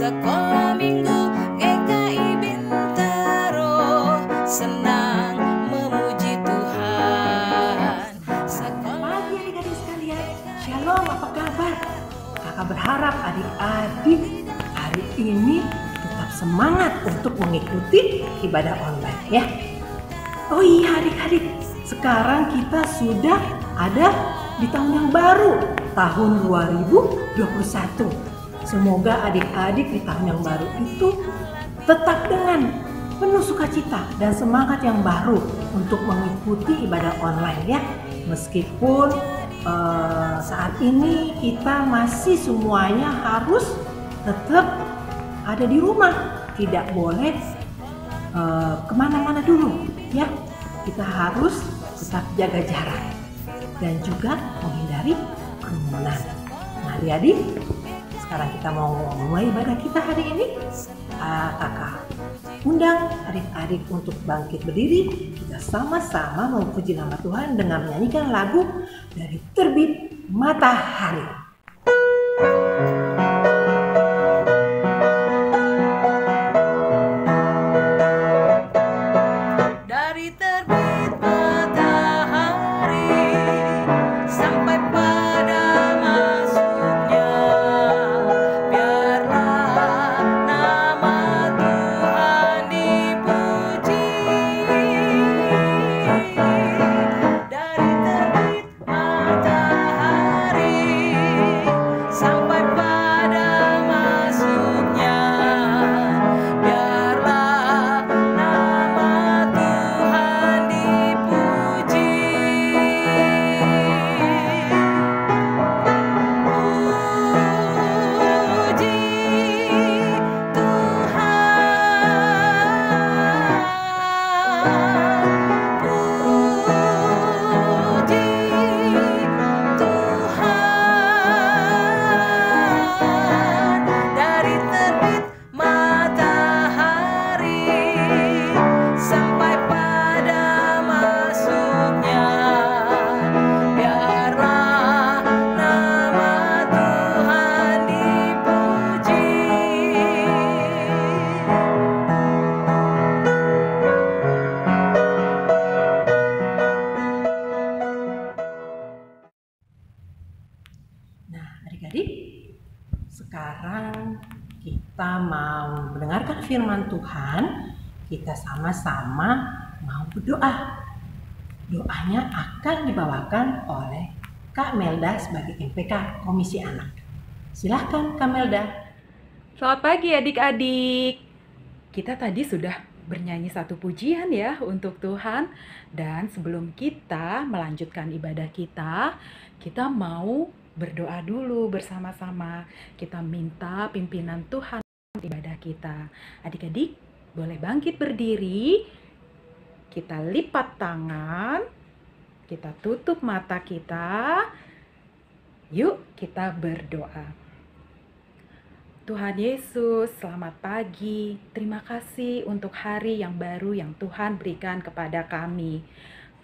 Sekolah Minggu GKI Bintaro senang memuji Tuhan. Pagi adik-adik sekalian, Shalom, apa kabar? Kakak berharap adik-adik hari ini tetap semangat untuk mengikuti ibadah online ya. Oh iya adik-adik, sekarang kita sudah ada di tahun yang baru, tahun 2021. Semoga adik-adik di tahun yang baru itu tetap dengan penuh sukacita dan semangat yang baru untuk mengikuti ibadah online ya. Meskipun saat ini kita masih semuanya harus tetap ada di rumah, tidak boleh kemana-mana dulu ya. Kita harus tetap jaga jarak dan juga menghindari kerumunan. Nah adik-adik, sekarang kita mau mulai ibadah kita hari ini. Kakak undang adik-adik untuk bangkit berdiri. Kita sama-sama memuji nama Tuhan dengan menyanyikan lagu Dari Terbit Matahari. Dari terbit matahari sampai pada masuknya, biarlah nama Tuhan dipuji. Dari terbit matahari sampai pada masuknya, biarlah nama Tuhan dipuji. Puji Tuhan, puji Tuhan. Dari terbit matahari sampai pada masuknya, biarlah nama Tuhan dipuji. Nah adik-adik, sekarang kita mau mendengarkan firman Tuhan. Kita sama-sama mau berdoa. Doanya akan dibawakan oleh Kak Melda sebagai MPK Komisi Anak. Silahkan Kak Melda. Selamat pagi adik-adik. Kita tadi sudah bernyanyi satu pujian ya untuk Tuhan. Dan sebelum kita melanjutkan ibadah kita mau berdoa dulu bersama-sama. Kita minta pimpinan Tuhan di ibadah kita. Adik-adik boleh bangkit berdiri. Kita lipat tangan. Kita tutup mata kita. Yuk kita berdoa. Tuhan Yesus, selamat pagi. Terima kasih untuk hari yang baru yang Tuhan berikan kepada kami.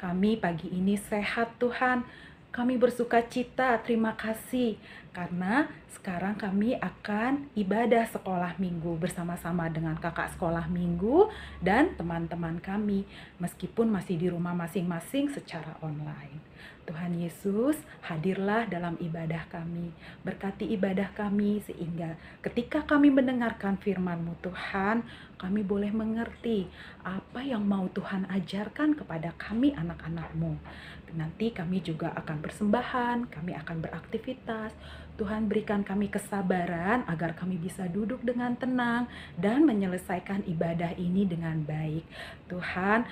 Kami pagi ini sehat Tuhan. Kami bersuka cita, terima kasih. Karena sekarang kami akan ibadah sekolah minggu bersama-sama dengan kakak sekolah minggu dan teman-teman kami. Meskipun masih di rumah masing-masing secara online. Tuhan Yesus, hadirlah dalam ibadah kami. Berkati ibadah kami sehingga ketika kami mendengarkan firman-Mu Tuhan, kami boleh mengerti apa yang mau Tuhan ajarkan kepada kami anak-anak-Mu. Nanti kami juga akan bersembahan, kami akan beraktivitas. Tuhan berikan kami kesabaran agar kami bisa duduk dengan tenang dan menyelesaikan ibadah ini dengan baik. Tuhan,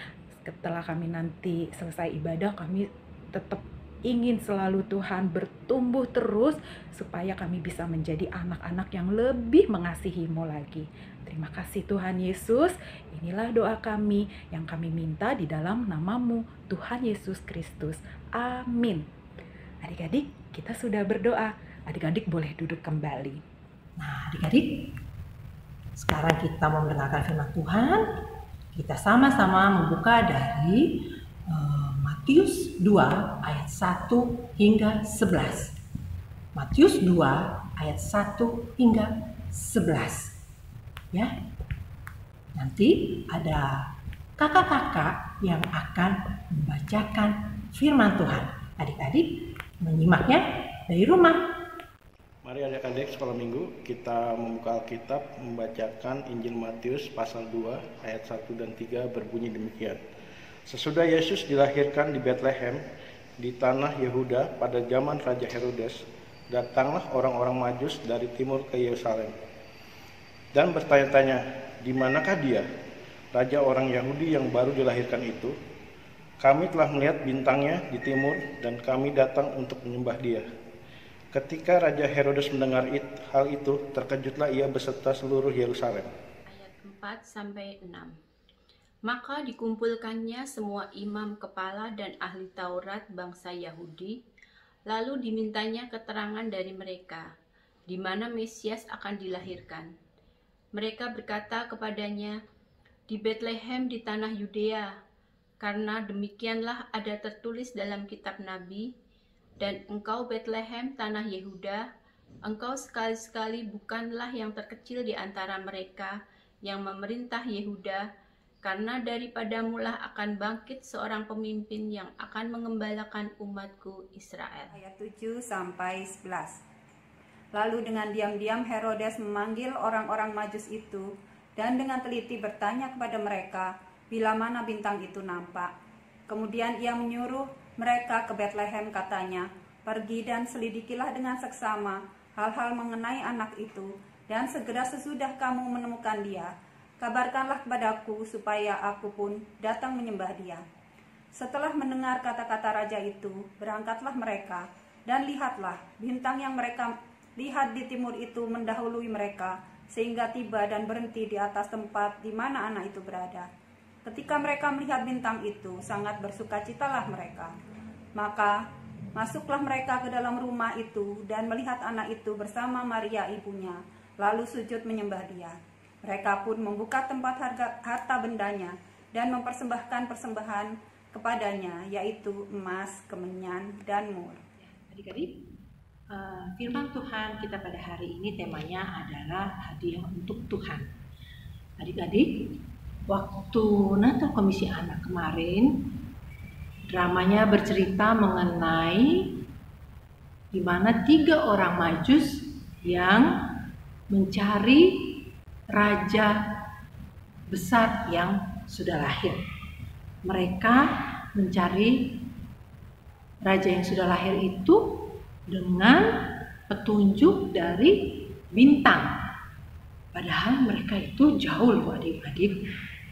setelah kami nanti selesai ibadah, kami tetap ingin selalu Tuhan bertumbuh terus supaya kami bisa menjadi anak-anak yang lebih mengasihi-Mu lagi. Terima kasih Tuhan Yesus. Inilah doa kami yang kami minta di dalam nama-Mu, Tuhan Yesus Kristus. Amin. Adik-adik, kita sudah berdoa. Adik-adik boleh duduk kembali. Nah adik-adik, sekarang kita mau mendengarkan firman Tuhan. Kita sama-sama membuka dari Matius 2 ayat 1 hingga 11. Matius 2 ayat 1 hingga 11. Ya, nanti ada kakak-kakak yang akan membacakan firman Tuhan. Adik-adik menyimaknya dari rumah. Mari adik-adik sekolah minggu kita membuka Alkitab membacakan Injil Matius pasal 2 ayat 1 dan 3 berbunyi demikian. Sesudah Yesus dilahirkan di Betlehem di tanah Yehuda pada zaman Raja Herodes, datanglah orang-orang Majus dari timur ke Yerusalem dan bertanya-tanya, di manakah dia, raja orang Yahudi yang baru dilahirkan itu? Kami telah melihat bintangnya di timur dan kami datang untuk menyembah dia. Ketika Raja Herodes mendengar hal itu, terkejutlah ia beserta seluruh Yerusalem. Ayat 4-6. Maka dikumpulkannya semua imam kepala dan ahli Taurat bangsa Yahudi, lalu dimintanya keterangan dari mereka, di mana Mesias akan dilahirkan. Mereka berkata kepadanya, di Betlehem di tanah Yudea, karena demikianlah ada tertulis dalam kitab Nabi, dan engkau Betlehem tanah Yehuda, engkau sekali-sekali bukanlah yang terkecil di antara mereka yang memerintah Yehuda, karena daripadamulah akan bangkit seorang pemimpin yang akan mengembalakan umatku Israel. Ayat 7-11. Lalu dengan diam-diam Herodes memanggil orang-orang Majus itu dan dengan teliti bertanya kepada mereka bila mana bintang itu nampak. Kemudian ia menyuruh mereka ke Betlehem, katanya, pergi dan selidikilah dengan seksama hal-hal mengenai anak itu, dan segera sesudah kamu menemukan dia, kabarkanlah kepadaku supaya aku pun datang menyembah dia. Setelah mendengar kata-kata raja itu, berangkatlah mereka, dan lihatlah, bintang yang mereka lihat di timur itu mendahului mereka, sehingga tiba dan berhenti di atas tempat di mana anak itu berada. Ketika mereka melihat bintang itu, sangat bersukacitalah mereka. Maka masuklah mereka ke dalam rumah itu dan melihat anak itu bersama Maria ibunya, lalu sujud menyembah dia. Mereka pun membuka tempat harta bendanya dan mempersembahkan persembahan kepadanya, yaitu emas, kemenyan, dan mur. Adik-adik, firman Tuhan kita pada hari ini temanya adalah hadiah untuk Tuhan. Adik-adik, waktu Natal Komisi Anak kemarin, dramanya bercerita mengenai di mana 3 orang Majus yang mencari raja besar yang sudah lahir. Mereka mencari raja yang sudah lahir itu dengan petunjuk dari bintang. Padahal mereka itu jauh loh adik-adik.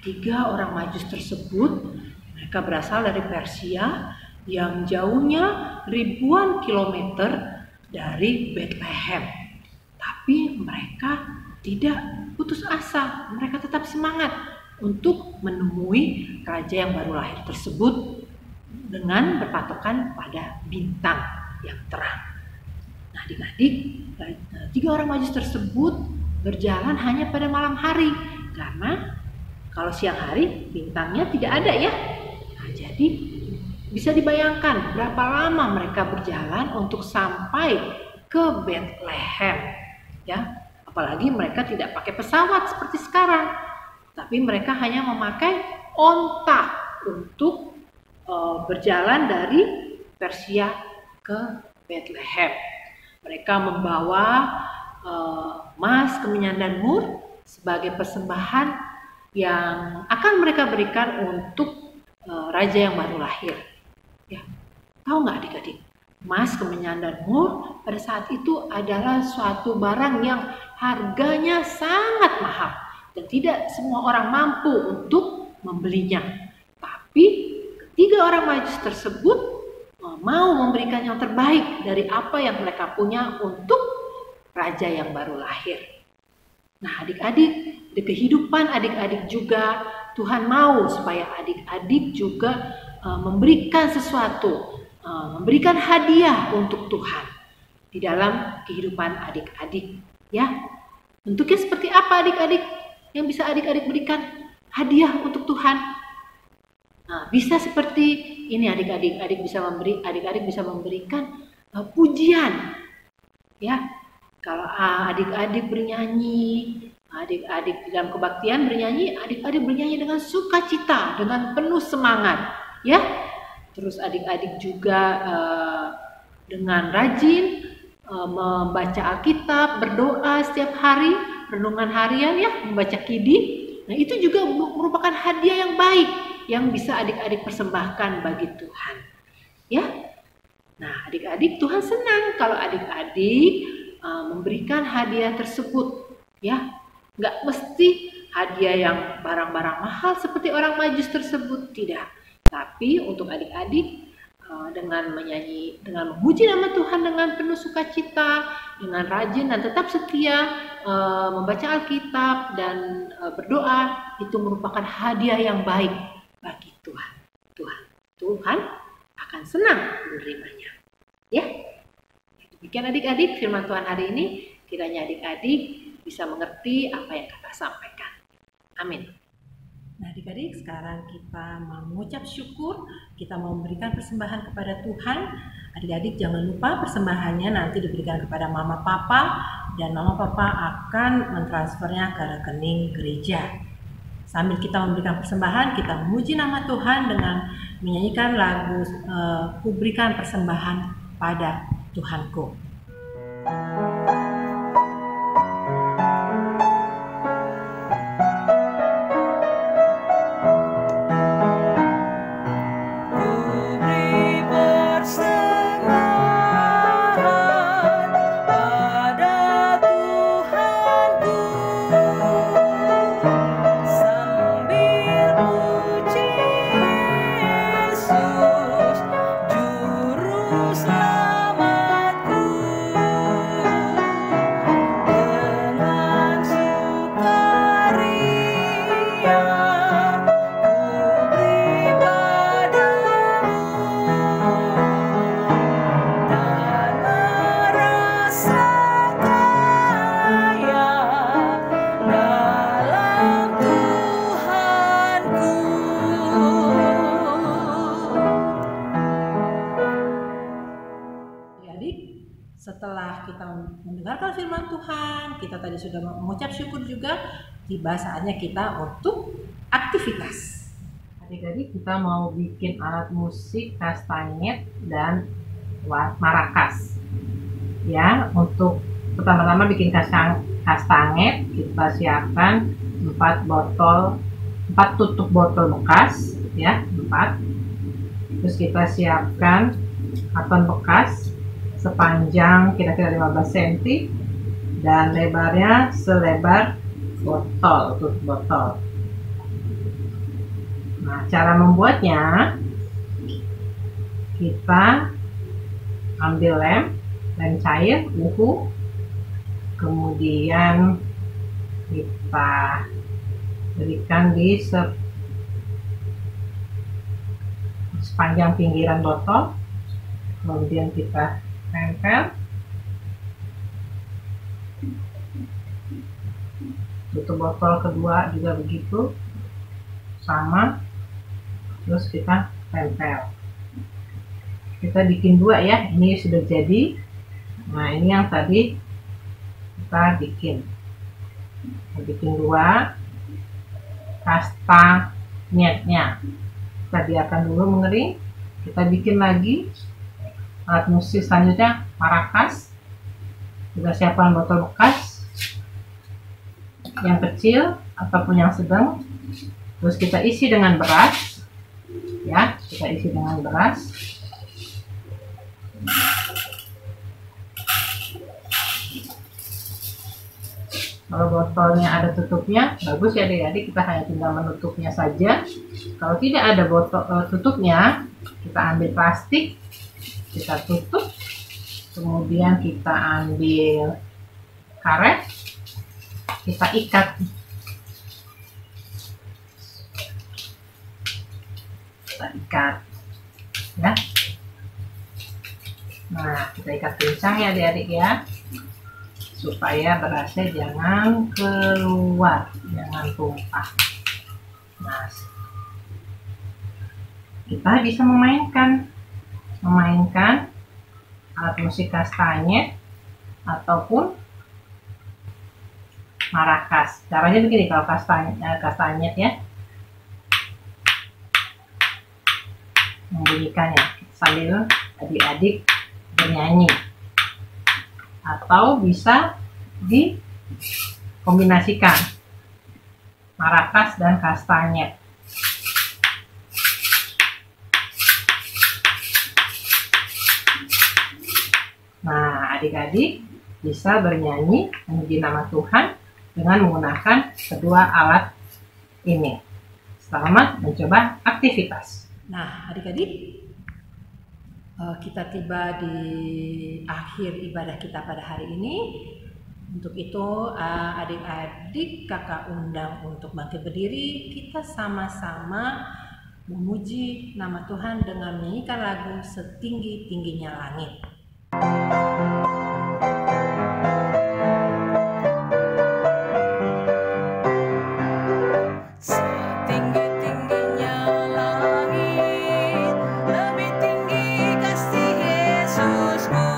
3 orang Majus tersebut, mereka berasal dari Persia yang jauhnya ribuan kilometer dari Betlehem. Tapi mereka tidak putus asa, mereka tetap semangat untuk menemui raja yang baru lahir tersebut dengan berpatokan pada bintang yang terang. Nah adik-adik, 3 orang Majus tersebut berjalan hanya pada malam hari, karena kalau siang hari bintangnya tidak ada ya. Nah, jadi bisa dibayangkan berapa lama mereka berjalan untuk sampai ke Betlehem ya. Apalagi mereka tidak pakai pesawat seperti sekarang, tapi mereka hanya memakai onta untuk berjalan dari Persia ke Betlehem. Mereka membawa emas, kemenyan, dan mur sebagai persembahan yang akan mereka berikan untuk raja yang baru lahir. Ya, tahu nggak adik-adik? Emas, kemenyan, dan mur pada saat itu adalah suatu barang yang harganya sangat mahal dan tidak semua orang mampu untuk membelinya. Tapi 3 orang Majus tersebut mau memberikan yang terbaik dari apa yang mereka punya untuk raja yang baru lahir. Nah adik-adik, di kehidupan adik-adik juga Tuhan mau supaya adik-adik juga memberikan sesuatu, memberikan hadiah untuk Tuhan di dalam kehidupan adik-adik. Ya, bentuknya seperti apa adik-adik yang bisa adik-adik berikan hadiah untuk Tuhan? Nah, bisa seperti ini adik-adik, adik-adik bisa memberikan pujian. Ya, kalau adik-adik bernyanyi, Adik-adik di dalam kebaktian bernyanyi, adik-adik bernyanyi dengan sukacita, dengan penuh semangat, ya. Terus adik-adik juga dengan rajin membaca Alkitab, berdoa setiap hari, renungan harian ya, membaca kidih. Nah, itu juga merupakan hadiah yang baik yang bisa adik-adik persembahkan bagi Tuhan. Ya. Nah, adik-adik, Tuhan senang kalau adik-adik memberikan hadiah tersebut, ya. Nggak mesti hadiah yang barang-barang mahal seperti orang Majus tersebut, tidak. Tapi untuk adik-adik dengan menyanyi, dengan memuji nama Tuhan dengan penuh sukacita, dengan rajin dan tetap setia membaca Alkitab dan berdoa, itu merupakan hadiah yang baik bagi Tuhan. Tuhan akan senang menerimanya. Ya, demikian adik-adik firman Tuhan hari ini. Kiranya adik-adik bisa mengerti apa yang kakak sampaikan. Amin. Nah, adik-adik, sekarang kita mau mengucap syukur, kita mau memberikan persembahan kepada Tuhan. Adik-adik jangan lupa persembahannya nanti diberikan kepada mama papa, dan mama papa akan mentransfernya ke rekening gereja. Sambil kita memberikan persembahan, kita memuji nama Tuhan dengan menyanyikan lagu Ku Berikan Persembahan Pada Tuhanku. Setelah kita mendengarkan firman Tuhan, kita tadi sudah mengucap syukur juga, tiba saatnya kita untuk aktivitas. Adik-adik, kita mau bikin alat musik kastanyet dan marakas. Ya, untuk pertama-tama bikin kastanyet, kita siapkan 4 tutup botol bekas, ya, 4. Terus kita siapkan karton bekas sepanjang kira-kira 15 cm dan lebarnya selebar tutup botol. Nah, cara membuatnya, kita ambil lem cair, uhu, kemudian kita berikan di sepanjang pinggiran botol, kemudian kita tempel, tutup botol kedua juga begitu, sama, terus kita tempel. Kita bikin 2 ya, ini sudah jadi. Nah, ini yang tadi kita bikin 2 kastanyetnya. Kita biarkan dulu mengering, kita bikin lagi alat musik selanjutnya, marakas. Kita siapkan botol bekas yang kecil ataupun yang sedang, terus kita isi dengan beras, ya, kita isi dengan beras. Kalau botolnya ada tutupnya, bagus ya adik-adik, kita hanya tinggal menutupnya saja. Kalau tidak ada botol tutupnya, kita ambil plastik, kita tutup, kemudian kita ambil karet, kita ikat. Ya. Nah, kita ikat kencang ya adik-adik ya, supaya berasnya jangan keluar, jangan tumpah. Nah, kita bisa memainkan alat musik kastanyet ataupun maracas. Caranya begini kalau kastanyet ya, membunyikannya sambil adik-adik bernyanyi, atau bisa dikombinasikan maracas dan kastanyet. Nah, adik-adik bisa bernyanyi memuji nama Tuhan dengan menggunakan kedua alat ini. Selamat mencoba aktivitas. Nah, adik-adik, kita tiba di akhir ibadah kita pada hari ini. Untuk itu, adik-adik kakak undang untuk bangkit berdiri. Kita sama-sama memuji nama Tuhan dengan menyanyikan lagu Setinggi-tingginya Langit. Setinggi-tingginya langit, lebih tinggi kasih Yesusku.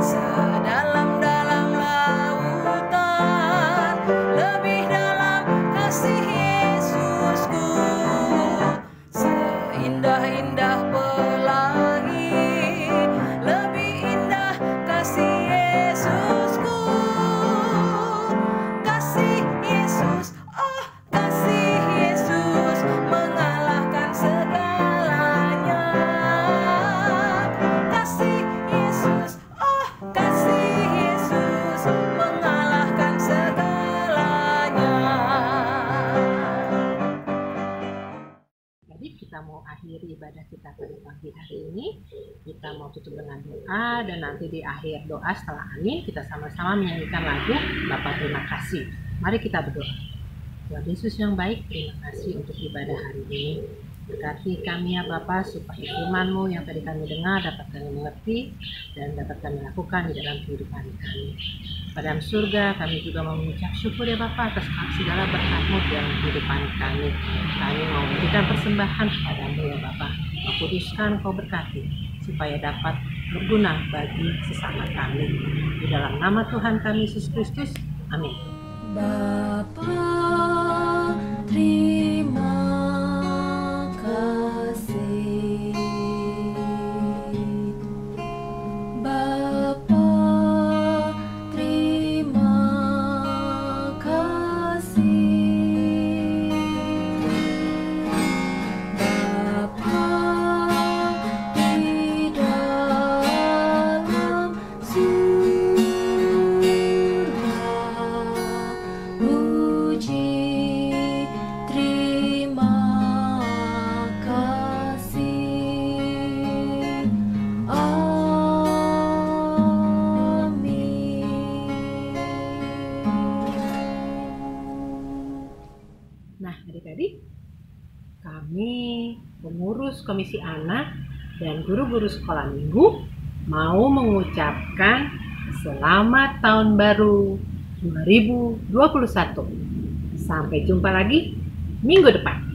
Sedalam-dalam lautan, lebih dalam kasih Yesusku. Seindah-indah pelangi, lebih indah kasih Yesusku. Kasih Yesus, oh kasih Yesus mengalahkan segalanya. Kasih Yesus, oh kasih Yesus mengalahkan segalanya. Jadi kita mau akhiri ibadah kita pada pagi hari ini. Kita mau tutup dengan doa, dan nanti di akhir doa setelah amin kita sama-sama menyanyikan lagu Bapa terima kasih. Mari kita berdoa. Tuhan Yesus yang baik, terima kasih untuk ibadah hari ini. Berkati kami ya Bapa, supaya firman-Mu yang tadi kami dengar dapat kami mengerti dan dapat kami lakukan di dalam kehidupan kami. Pada surga, kami juga mau mengucap syukur ya Bapa atas segala berkat-Mu dalam kehidupan kami. Kami mau memberikan persembahan kepadamu ya Bapa. Kau kuduskan, Kau berkati, supaya dapat berguna bagi sesama kami. Di dalam nama Tuhan kami Yesus Kristus, amin. Bapa, terima kasih. Bapa, terima kasih. Bapa di dalam surga, puji terima kasih. Amin. Nah, adik-adik, kami pengurus Komisi Anak dan guru-guru sekolah minggu mau mengucapkan selamat tahun baru 2021. Sampai jumpa lagi minggu depan.